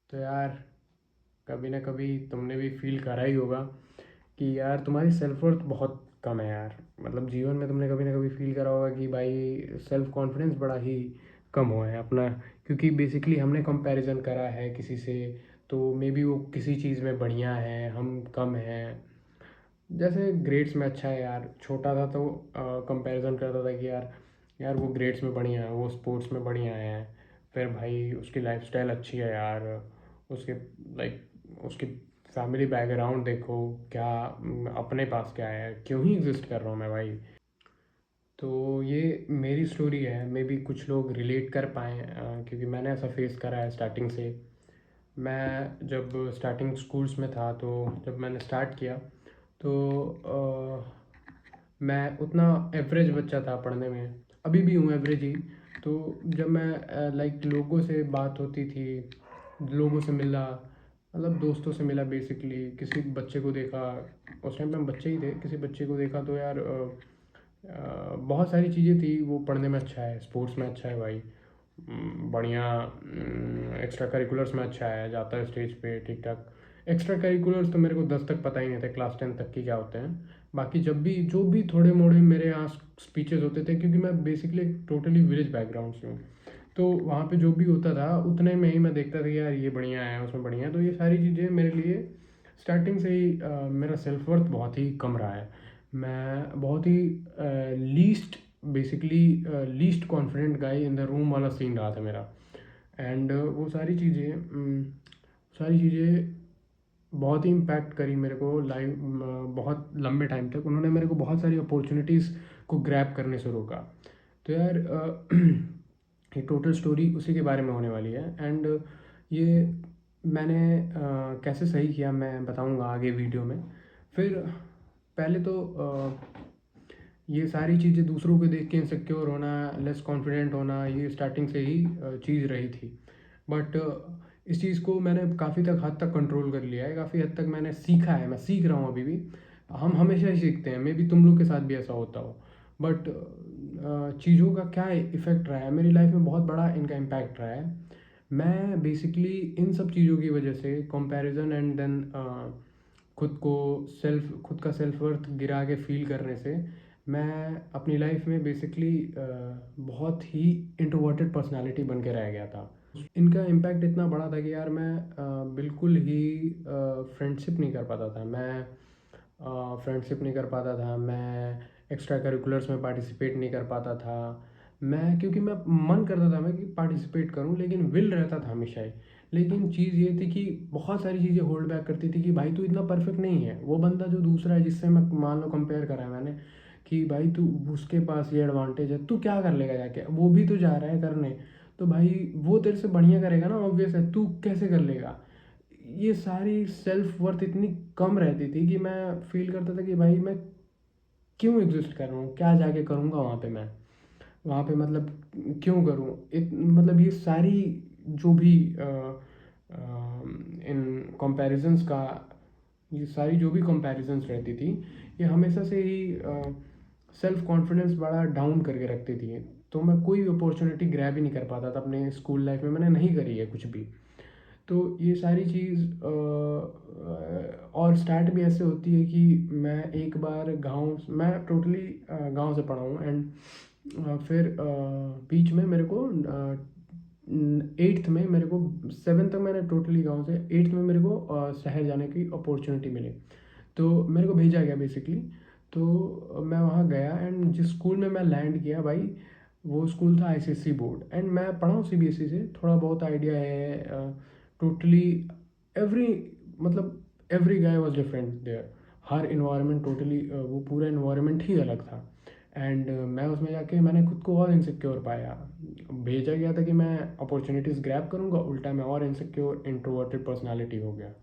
तो यार, कभी ना कभी तुमने भी फील करा ही होगा कि यार तुम्हारी सेल्फ वर्थ बहुत कम है यार। मतलब जीवन में तुमने कभी ना कभी फील करा होगा कि भाई सेल्फ कॉन्फिडेंस बड़ा ही कम हुआ है अपना। क्योंकि बेसिकली हमने कंपैरिजन करा है किसी से, तो मे बी वो किसी चीज़ में बढ़िया है, हम कम हैं। जैसे ग्रेड्स में अच्छा है यार, छोटा था तो कंपैरिजन करता था कि यार यार वो ग्रेड्स में बढ़िया है, वो स्पोर्ट्स में बढ़िया है। फिर भाई उसकी लाइफस्टाइल अच्छी है यार, उसके लाइक उसकी फैमिली बैकग्राउंड देखो क्या, अपने पास क्या है, क्यों ही एग्जिस्ट कर रहा हूँ मैं भाई। तो ये मेरी स्टोरी है, मे बी कुछ लोग रिलेट कर पाएँ, क्योंकि मैंने ऐसा फेस करा है स्टार्टिंग से। मैं जब स्टार्टिंग स्कूल्स में था, तो जब मैंने स्टार्ट किया तो मैं उतना एवरेज बच्चा था पढ़ने में, अभी भी हूँ एवरेज ही। तो जब मैं लाइक लोगों से बात होती थी, लोगों से मिला, मतलब दोस्तों से मिला, बेसिकली किसी बच्चे को देखा, उस टाइम पे हम बच्चे ही थे, किसी बच्चे को देखा तो यार बहुत सारी चीज़ें थी, वो पढ़ने में अच्छा है, स्पोर्ट्स में अच्छा है भाई, बढ़िया, एक्स्ट्रा करिकुलर्स में अच्छा है, जाता है स्टेज पे ठीक ठाक। एक्स्ट्रा करिकुलर्स तो मेरे को 10 तक पता ही नहीं थे, क्लास 10 तक की क्या होते हैं। बाकी जब भी जो भी थोड़े मोड़े मेरे यहाँ स्पीचेस होते थे, क्योंकि मैं बेसिकली टोटली विलेज बैकग्राउंड से हूँ, तो वहाँ पे जो भी होता था उतने में ही मैं देखता था कि यार ये बढ़िया है, उसमें बढ़िया है। तो ये सारी चीज़ें मेरे लिए स्टार्टिंग से ही मेरा सेल्फ वर्थ बहुत ही कम रहा है। मैं बहुत ही least basically least confident guy in the room वाला सीन रहा था मेरा। एंड वो सारी चीज़ें बहुत ही इम्पैक्ट करी मेरे को लाइफ, बहुत लंबे टाइम तक उन्होंने मेरे को बहुत सारी अपॉर्चुनिटीज़ को ग्रैब करने से रोका। तो यार ये टोटल स्टोरी उसी के बारे में होने वाली है। एंड ये मैंने कैसे सही किया मैं बताऊंगा आगे वीडियो में। फिर पहले तो ये सारी चीज़ें दूसरों को देख के इनसिक्योर होना, लेस कॉन्फिडेंट होना, ये स्टार्टिंग से ही चीज़ रही थी। बट इस चीज़ को मैंने काफ़ी तक हद तक कंट्रोल कर लिया है, काफ़ी हद तक मैंने सीखा है, मैं सीख रहा हूँ अभी भी। हम हमेशा ही सीखते हैं, मे बी तुम लोग के साथ भी ऐसा होता हो। बट चीज़ों का क्या इफ़ेक्ट रहा है मेरी लाइफ में, बहुत बड़ा इनका इम्पैक्ट रहा है। मैं बेसिकली इन सब चीज़ों की वजह से कंपैरिजन एंड देन खुद का सेल्फ वर्थ गिरा के फील करने से मैं अपनी लाइफ में बेसिकली बहुत ही इंट्रोवर्टेड पर्सनालिटी बन के रह गया था। इनका इम्पैक्ट इतना बड़ा था कि यार मैं बिल्कुल ही फ्रेंडशिप नहीं कर पाता था, मैं एक्स्ट्रा करिकुलर्स में पार्टिसिपेट नहीं कर पाता था। मैं क्योंकि मैं मन करता था मैं कि पार्टिसिपेट करूं, लेकिन विल रहता था हमेशा ही। लेकिन चीज़ ये थी कि बहुत सारी चीज़ें होल्ड बैक करती थी कि भाई तू इतना परफेक्ट नहीं है। वो बंदा जो दूसरा है जिससे मैं मान लो कंपेयर करा है मैंने कि भाई तू, उसके पास ये एडवांटेज है, तू क्या कर लेगा जाके, वो भी तो जा रहा है करने, तो भाई वो तेरे से बढ़िया करेगा ना, ऑब्वियस है, तू कैसे कर लेगा। ये सारी सेल्फ वर्थ इतनी कम रहती थी कि मैं फील करता था कि भाई मैं क्यों एग्जिस्ट कर रहा हूँ, क्या जाके करूँगा वहाँ पे मैं, वहाँ पे मतलब क्यों करूँ मतलब ये सारी जो भी इन कंपैरिजंस का, ये सारी जो भी कंपैरिजंस रहती थी, ये हमेशा से ही सेल्फ कॉन्फिडेंस बड़ा डाउन करके रखती थी। तो मैं कोई अपॉर्चुनिटी ग्रैब ही नहीं कर पाता था अपने स्कूल लाइफ में, मैंने नहीं करी है कुछ भी। तो ये सारी चीज़ और स्टार्ट भी ऐसे होती है कि मैं एक बार मैं टोटली गांव से पढ़ा हूँ। एंड फिर बीच में मेरे को एट्थ में मेरे को, सेवन तक मैंने टोटली गांव से, एट्थ में मेरे को शहर जाने की अपॉर्चुनिटी मिली। तो मेरे को भेजा गया बेसिकली। तो मैं वहाँ गया एंड जिस स्कूल में मैं लैंड किया भाई, वो स्कूल था आईसीएसई बोर्ड। एंड मैं पढ़ा हूँ सीबीएसई से, थोड़ा बहुत आइडिया है। टोटली एवरी मतलब every guy was different there. हर इन्वायरमेंट टोटली वो पूरा इन्वायरमेंट ही अलग था। एंड मैं उसमें जाके मैंने खुद को और इनसिक्योर पाया। भेजा गया था कि मैं अपॉर्चुनिटीज़ ग्रैब करूँगा, उल्टा मैं और इनसिक्योर इंट्रोवर्टेड पर्सनालिटी हो गया।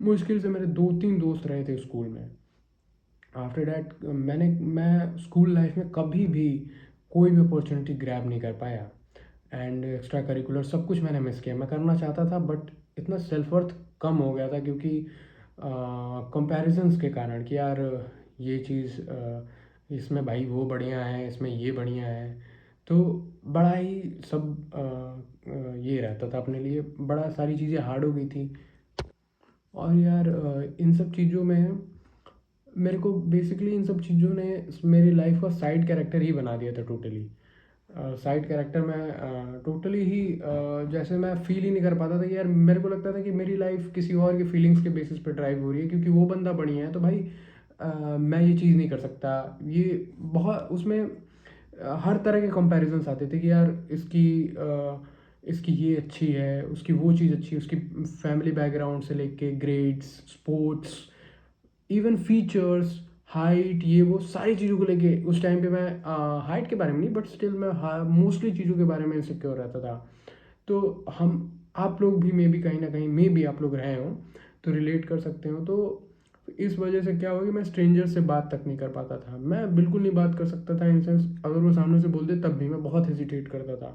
मुश्किल से मेरे 2-3 दोस्त रहे थे स्कूल में। आफ्टर डैट मैं स्कूल लाइफ में कभी भी कोई भी अपॉर्चुनिटी ग्रैब नहीं कर पाया। एंड एक्स्ट्रा करिकुलर सब कुछ मैंने मिस किया, मैं करना चाहता था बट इतना सेल्फ वर्थ कम हो गया था, क्योंकि कंपैरिजंस के कारण कि यार ये चीज़ इसमें भाई वो बढ़िया है, इसमें ये बढ़िया है। तो बड़ा ही सब ये रहता था अपने लिए, बड़ा सारी चीज़ें हार्ड हो गई थी। और यार इन सब चीज़ों में मेरे को बेसिकली इन सब चीज़ों ने मेरी लाइफ का साइड कैरेक्टर ही बना दिया था टोटली। साइड कैरेक्टर मैं टोटली ही जैसे मैं फील ही नहीं कर पाता था कि यार, मेरे को लगता था कि मेरी लाइफ किसी और के फीलिंग्स के बेसिस पे ड्राइव हो रही है, क्योंकि वो बंदा बढ़िया है तो भाई मैं ये चीज़ नहीं कर सकता। ये बहुत उसमें हर तरह के कंपैरिजन्स आते थे कि यार इसकी ये अच्छी है, उसकी वो चीज़ अच्छी है, उसकी फैमिली बैकग्राउंड से लेके grades, sports, even features, height, ये वो सारी चीज़ों को लेके उस टाइम पे मैं हाइट के बारे में नहीं, बट स्टिल मैं मोस्टली चीज़ों के बारे में इनसिक्योर रहता था। तो हम आप लोग भी मे भी कहीं ना कहीं मे भी आप लोग रहे हो तो रिलेट कर सकते हो। तो इस वजह से क्या हुआ कि मैं स्ट्रेंजर से बात तक नहीं कर पाता था, मैं बिल्कुल नहीं बात कर सकता था। इन सेंस अगर वो सामने से बोलते तब भी मैं बहुत हेजिटेट करता था।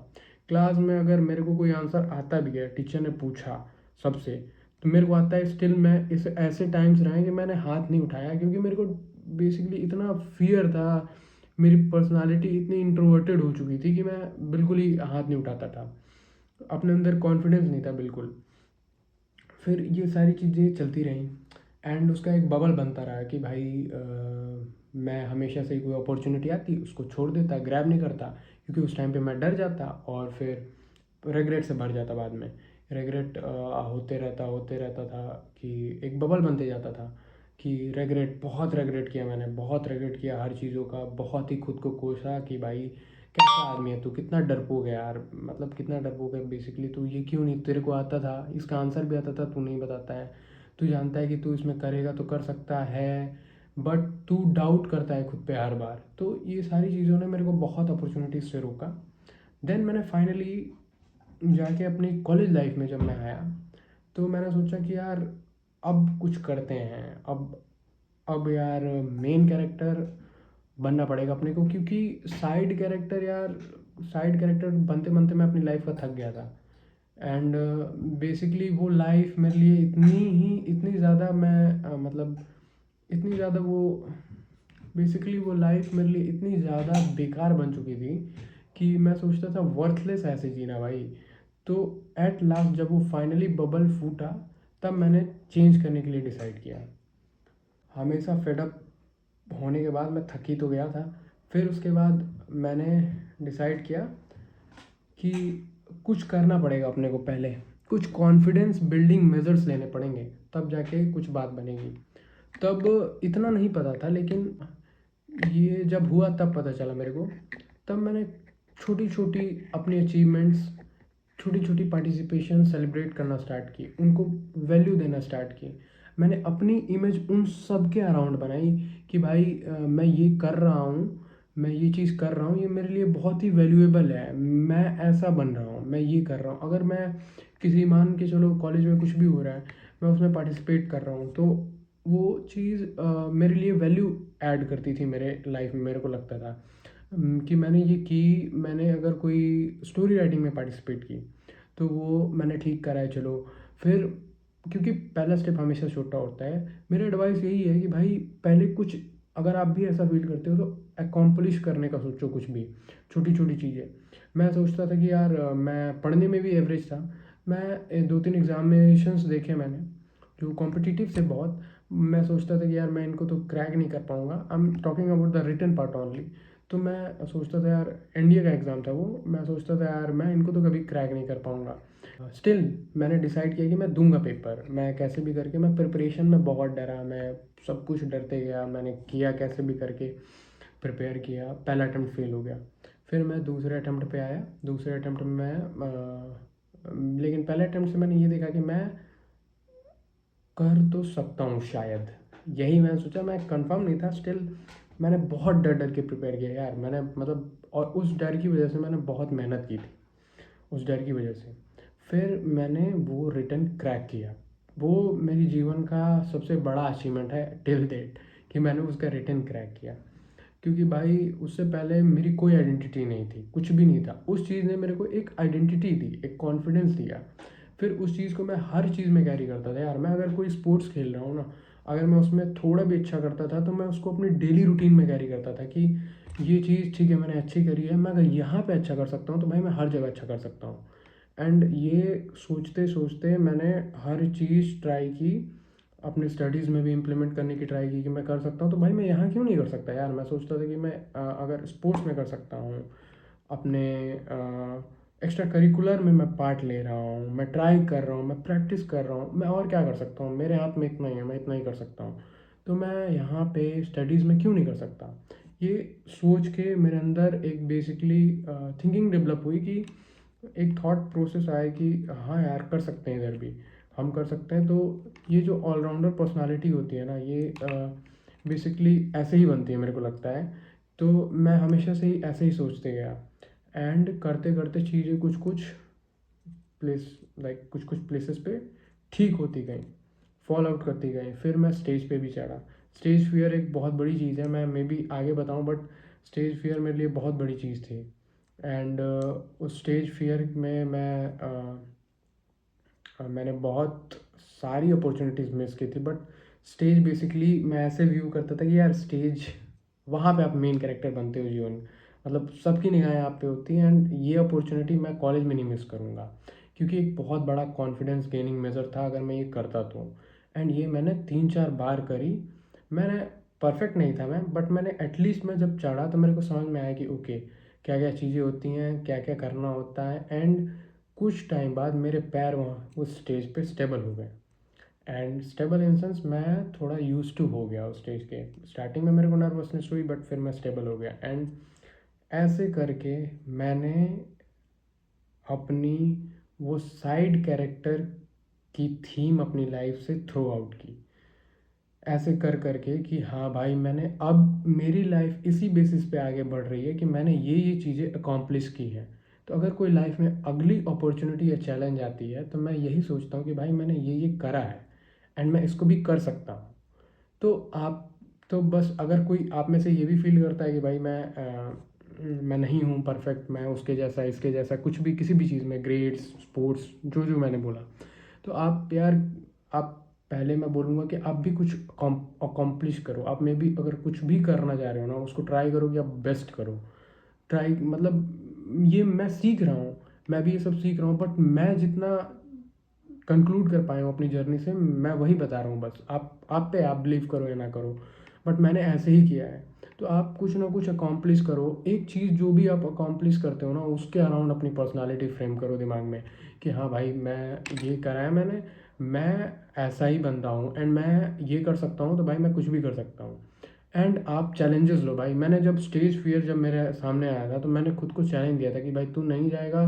क्लास में अगर मेरे को कोई आंसर आता भी है, टीचर ने पूछा सबसे, तो मेरे को आता है स्टिल, मैं इस ऐसे टाइम्स रहे कि मैंने हाथ नहीं उठाया, क्योंकि मेरे को बेसिकली इतना फियर था। मेरी पर्सनालिटी इतनी इंट्रोवर्टेड हो चुकी थी कि मैं बिल्कुल ही हाथ नहीं उठाता था, अपने अंदर कॉन्फिडेंस नहीं था बिल्कुल। फिर ये सारी चीज़ें चलती रहीं एंड उसका एक बबल बनता रहा कि भाई मैं हमेशा से ही कोई अपॉर्चुनिटी आती उसको छोड़ देता, ग्रैब नहीं करता, क्योंकि उस टाइम पे मैं डर जाता और फिर रेगरेट से भर जाता बाद में। रेगरेट होते रहता था कि एक बबल बनते जाता था कि रेगरेट, बहुत रेगरेट किया मैंने, बहुत रेगरेट किया हर चीज़ों का, बहुत ही खुद को कोसा कि भाई कैसा आदमी है तू, कितना डरपोक है यार, मतलब कितना डरपोक है बेसिकली तू, ये क्यों नहीं, तेरे को आता था, इसका आंसर भी आता था, तू नहीं बताता है, तू जानता है कि तू इसमें करेगा तो कर सकता है, बट तू डाउट करता है खुद पे हर बार। तो ये सारी चीज़ों ने मेरे को बहुत अपॉर्चुनिटीज़ से रोका। देन मैंने फाइनली जाके अपनी कॉलेज लाइफ में जब मैं आया तो मैंने सोचा कि यार अब कुछ करते हैं, अब यार मेन कैरेक्टर बनना पड़ेगा अपने को, क्योंकि साइड कैरेक्टर बनते बनते मैं अपनी लाइफ का थक गया था। एंड बेसिकली वो लाइफ मेरे लिए इतनी ज़्यादा मैं मतलब इतनी ज़्यादा वो बेसिकली वो लाइफ मेरे लिए इतनी ज़्यादा बेकार बन चुकी थी कि मैं सोचता था वर्थलेस ऐसे जीना भाई। तो एट लास्ट जब वो फाइनली बबल फूटा, तब मैंने चेंज करने के लिए डिसाइड किया। हमेशा फेडअप होने के बाद मैं थक ही तो गया था। फिर उसके बाद मैंने डिसाइड किया कि कुछ करना पड़ेगा अपने को, पहले कुछ कॉन्फिडेंस बिल्डिंग मेजर्स लेने पड़ेंगे, तब जाके कुछ बात बनेगी। तब इतना नहीं पता था, लेकिन ये जब हुआ तब पता चला मेरे को। तब मैंने छोटी छोटी अपनी अचीवमेंट्स, छोटी छोटी पार्टिसिपेशन सेलिब्रेट करना स्टार्ट की, उनको वैल्यू देना स्टार्ट की। मैंने अपनी इमेज उन सब के अराउंड बनाई कि भाई मैं ये कर रहा हूँ, मैं ये चीज़ कर रहा हूँ, ये मेरे लिए बहुत ही वैल्यूएबल है, मैं ऐसा बन रहा हूँ, मैं ये कर रहा हूँ। अगर मैं किसी, मान के चलो कॉलेज में कुछ भी हो रहा है, मैं उसमें पार्टिसिपेट कर रहा हूँ, तो वो चीज़ मेरे लिए वैल्यू ऐड करती थी मेरे लाइफ में। मेरे को लगता था कि मैंने ये की, मैंने अगर कोई स्टोरी राइटिंग में पार्टिसिपेट की तो वो मैंने ठीक करा है, चलो। फिर क्योंकि पहला स्टेप हमेशा छोटा होता है, मेरा एडवाइस यही है कि भाई पहले कुछ, अगर आप भी ऐसा फील करते हो तो अकॉम्प्लिश करने का सोचो, कुछ भी छोटी छोटी चीज़ें। मैं सोचता था कि यार मैं पढ़ने में भी एवरेज था। मैं 2-3 एग्जामिनेशंस देखे मैंने जो कॉम्पिटिटिव से बहुत, मैं सोचता था कि यार मैं इनको तो क्रैक नहीं कर पाऊँगा। I am talking about the written part only. तो मैं सोचता था यार, एनडीए का एग्ज़ाम था वो, मैं सोचता था यार मैं इनको तो कभी क्रैक नहीं कर पाऊँगा। स्टिल मैंने डिसाइड किया कि मैं दूंगा पेपर, मैं कैसे भी करके। मैं प्रिपरेशन में बहुत डरा, मैं सब कुछ डरते गया, मैंने किया कैसे भी करके, प्रिपेयर किया। पहला अटैम्प्ट फेल हो गया, फिर मैं दूसरे अटैम्प्ट पे आया। दूसरे अटैम्प्ट में लेकिन पहले अटैम्प्ट से मैंने ये देखा कि मैं कर तो सकता हूँ शायद, यही मैंने सोचा। मैं कंफर्म नहीं था, स्टिल मैंने बहुत डर डर के प्रिपेयर किया यार, मैंने मतलब, और उस डर की वजह से मैंने बहुत मेहनत की थी, उस डर की वजह से। फिर मैंने वो रिटन क्रैक किया। वो मेरी जीवन का सबसे बड़ा अचीवमेंट है टिल डेट कि मैंने उसका रिटन क्रैक किया। क्योंकि भाई उससे पहले मेरी कोई आइडेंटिटी नहीं थी, कुछ भी नहीं था। उस चीज़ ने मेरे को एक आइडेंटिटी दी, एक कॉन्फिडेंस दिया। फिर उस चीज़ को मैं हर चीज़ में कैरी करता था यार। मैं अगर कोई स्पोर्ट्स खेल रहा हूँ ना, अगर मैं उसमें थोड़ा भी अच्छा करता था तो मैं उसको अपनी डेली रूटीन में कैरी करता था कि ये चीज़ ठीक है मैंने अच्छी करी है, मैं अगर यहाँ पे अच्छा कर सकता हूँ तो भाई मैं हर जगह अच्छा कर सकता हूँ। एंड ये सोचते सोचते मैंने हर चीज़ ट्राई की, अपने स्टडीज़ में भी इम्प्लीमेंट करने की ट्राई की कि मैं कर सकता हूँ तो भाई मैं यहाँ क्यों नहीं कर सकता यार। मैं सोचता था कि मैं अगर स्पोर्ट्स में कर सकता हूँ, अपने एक्स्ट्रा करिकुलर में मैं पार्ट ले रहा हूँ, मैं ट्राई कर रहा हूँ, मैं प्रैक्टिस कर रहा हूँ, मैं और क्या कर सकता हूँ, मेरे हाथ में इतना ही है, मैं इतना ही कर सकता हूँ, तो मैं यहाँ पे स्टडीज़ में क्यों नहीं कर सकता। ये सोच के मेरे अंदर एक बेसिकली थिंकिंग डेवलप हुई कि एक थॉट प्रोसेस आया कि हाँ यार कर सकते हैं, इधर भी हम कर सकते हैं। तो ये जो ऑलराउंडर पर्सनालिटी होती है ना, ये बेसिकली ऐसे ही बनती है मेरे को लगता है। तो मैं हमेशा से ही ऐसे ही सोचते गया एंड करते करते चीज़ें कुछ कुछ प्लेस लाइक कुछ कुछ प्लेसेस पे ठीक होती गई, फॉल आउट करती गई। फिर मैं स्टेज पे भी चढ़ा। स्टेज फियर एक बहुत बड़ी चीज़ है, मैं मे बी आगे बताऊं, बट स्टेज फियर मेरे लिए बहुत बड़ी चीज़ थी। एंड उस स्टेज फियर में मैंने बहुत सारी अपॉर्चुनिटीज़ मिस की थी। बट स्टेज बेसिकली मैं ऐसे व्यू करता था कि यार स्टेज, वहाँ पे आप मेन कैरेक्टर बनते हो जीवन, मतलब सबकी निगाहें आप पे होती हैं। एंड ये अपॉर्चुनिटी मैं कॉलेज में नहीं मिस करूँगा, क्योंकि एक बहुत बड़ा कॉन्फिडेंस गेनिंग मेजर था अगर मैं ये करता तो। एंड ये मैंने 3-4 बार करी। मैंने परफेक्ट नहीं था मैं, बट मैंने एटलीस्ट मैं जब चढ़ा तो मेरे को समझ में आया कि ओके क्या क्या चीज़ें होती हैं, क्या क्या करना होता है। एंड कुछ टाइम बाद मेरे पैर वहाँ उस स्टेज पे स्टेबल हो गए। एंड स्टेबल इन सेंस मैं थोड़ा यूज टू हो गया उस स्टेज के। स्टार्टिंग में मेरे को नर्वसनेस हुई, बट फिर मैं स्टेबल हो गया। एंड ऐसे करके मैंने अपनी वो साइड कैरेक्टर की थीम अपनी लाइफ से थ्रो आउट की, ऐसे कर करके कि हाँ भाई मैंने अब मेरी लाइफ इसी बेसिस पे आगे बढ़ रही है कि मैंने ये चीज़ें अकॉम्प्लिश की हैं। तो अगर कोई लाइफ में अगली अपॉर्चुनिटी या चैलेंज आती है तो मैं यही सोचता हूँ कि भाई मैंने ये करा है एंड मैं इसको भी कर सकता हूँ। तो आप, तो बस अगर कोई आप में से ये भी फील करता है कि भाई मैं नहीं हूँ परफेक्ट, मैं उसके जैसा इसके जैसा कुछ भी किसी भी चीज़ में, ग्रेड्स स्पोर्ट्स जो जो मैंने बोला, तो आप यार, आप पहले मैं बोलूँगा कि आप भी कुछ अकॉम्प्लिश करो। आप में भी अगर कुछ भी करना चाह रहे हो ना, उसको ट्राई करो कि आप बेस्ट करो। ट्राई मतलब ये मैं सीख रहा हूँ, मैं भी ये सब सीख रहा हूँ, बट मैं जितना कंक्लूड कर पाया हूँ अपनी जर्नी से मैं वही बता रहा हूँ। बस आप पे आप बिलीव करो या ना करो, बट मैंने ऐसे ही किया है। तो आप कुछ ना कुछ अकॉम्प्लिश करो। एक चीज़ जो भी आप अकॉम्प्लिश करते हो ना, उसके अराउंड अपनी पर्सनालिटी फ्रेम करो दिमाग में कि हाँ भाई मैं ये करा है मैंने, मैं ऐसा ही बंदा हूँ एंड मैं ये कर सकता हूँ, तो भाई मैं कुछ भी कर सकता हूँ। एंड आप चैलेंजेस लो भाई। मैंने जब स्टेज फियर जब मेरे सामने आया था तो मैंने खुद को चैलेंज दिया था कि भाई तू नहीं जाएगा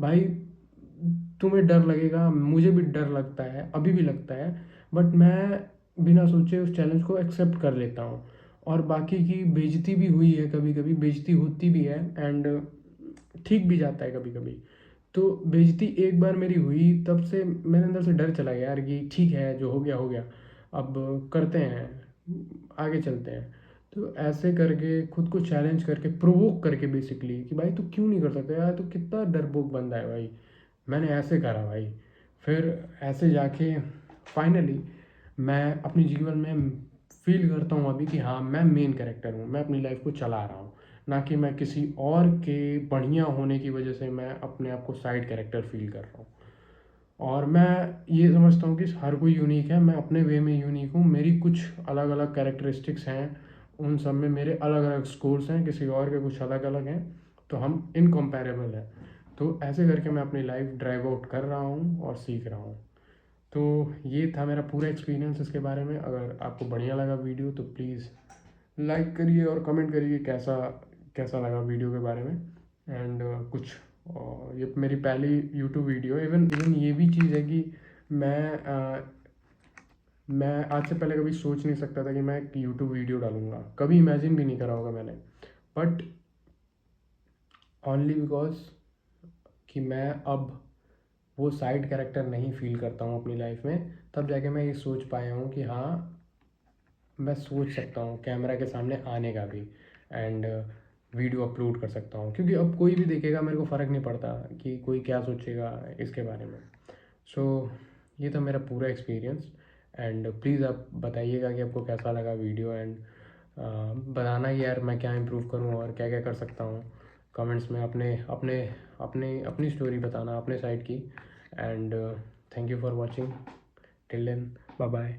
भाई, तुम्हें डर लगेगा, मुझे भी डर लगता है, अभी भी लगता है, बट मैं बिना सोचे उस चैलेंज को एक्सेप्ट कर लेता हूँ। और बाकी की बेइज्जती भी हुई है, कभी कभी बेइज्जती होती भी है एंड ठीक भी जाता है कभी कभी। तो बेइज्जती एक बार मेरी हुई, तब से मेरे अंदर से डर चला गया यार कि ठीक है जो हो गया हो गया, अब करते हैं, आगे चलते हैं। तो ऐसे करके खुद को चैलेंज करके प्रोवोक करके बेसिकली कि भाई तू क्यों नहीं कर सकता यार, तू कितना डरपोक बंदा है भाई, मैंने ऐसे करा भाई। फिर ऐसे जाके फाइनली मैं अपने जीवन में फील करता हूँ अभी कि हाँ मैं मेन कैरेक्टर हूँ, मैं अपनी लाइफ को चला रहा हूँ, ना कि मैं किसी और के बढ़िया होने की वजह से मैं अपने आप को साइड कैरेक्टर फील कर रहा हूँ। और मैं ये समझता हूँ कि हर कोई यूनिक है, मैं अपने वे में यूनिक हूँ, मेरी कुछ अलग अलग कैरेक्टरिस्टिक्स हैं, उन सब में मेरे अलग अलग स्कोर्स हैं, किसी और के कुछ अलग अलग हैं, तो हम इनकम्पेरेबल हैं। तो ऐसे करके मैं अपनी लाइफ ड्राइव आउट कर रहा हूँ और सीख रहा हूँ। तो ये था मेरा पूरा एक्सपीरियंस इसके बारे में। अगर आपको बढ़िया लगा वीडियो तो प्लीज़ लाइक करिए और कमेंट करिए कैसा कैसा लगा वीडियो के बारे में। एंड कुछ ये मेरी पहली यूट्यूब वीडियो, इवन इवन ये भी चीज़ है कि मैं आज से पहले कभी सोच नहीं सकता था कि मैं एक यूट्यूब वीडियो डालूंगा, कभी इमेजिन भी नहीं करा होगा मैंने। बट ओनली बिकॉज कि मैं अब वो साइड कैरेक्टर नहीं फील करता हूँ अपनी लाइफ में, तब जाके मैं ये सोच पाया हूँ कि हाँ मैं सोच सकता हूँ कैमरा के सामने आने का भी, एंड वीडियो अपलोड कर सकता हूँ, क्योंकि अब कोई भी देखेगा, मेरे को फ़र्क नहीं पड़ता कि कोई क्या सोचेगा इसके बारे में। सो ये था मेरा पूरा एक्सपीरियंस। एंड प्लीज़ आप बताइएगा कि आपको कैसा लगा वीडियो, एंड बताना कि यार मैं क्या इम्प्रूव करूँ और क्या क्या कर सकता हूँ। कमेंट्स में अपने अपने अपने अपनी स्टोरी बताना अपने साइड की। And thank you for watching, till then bye bye.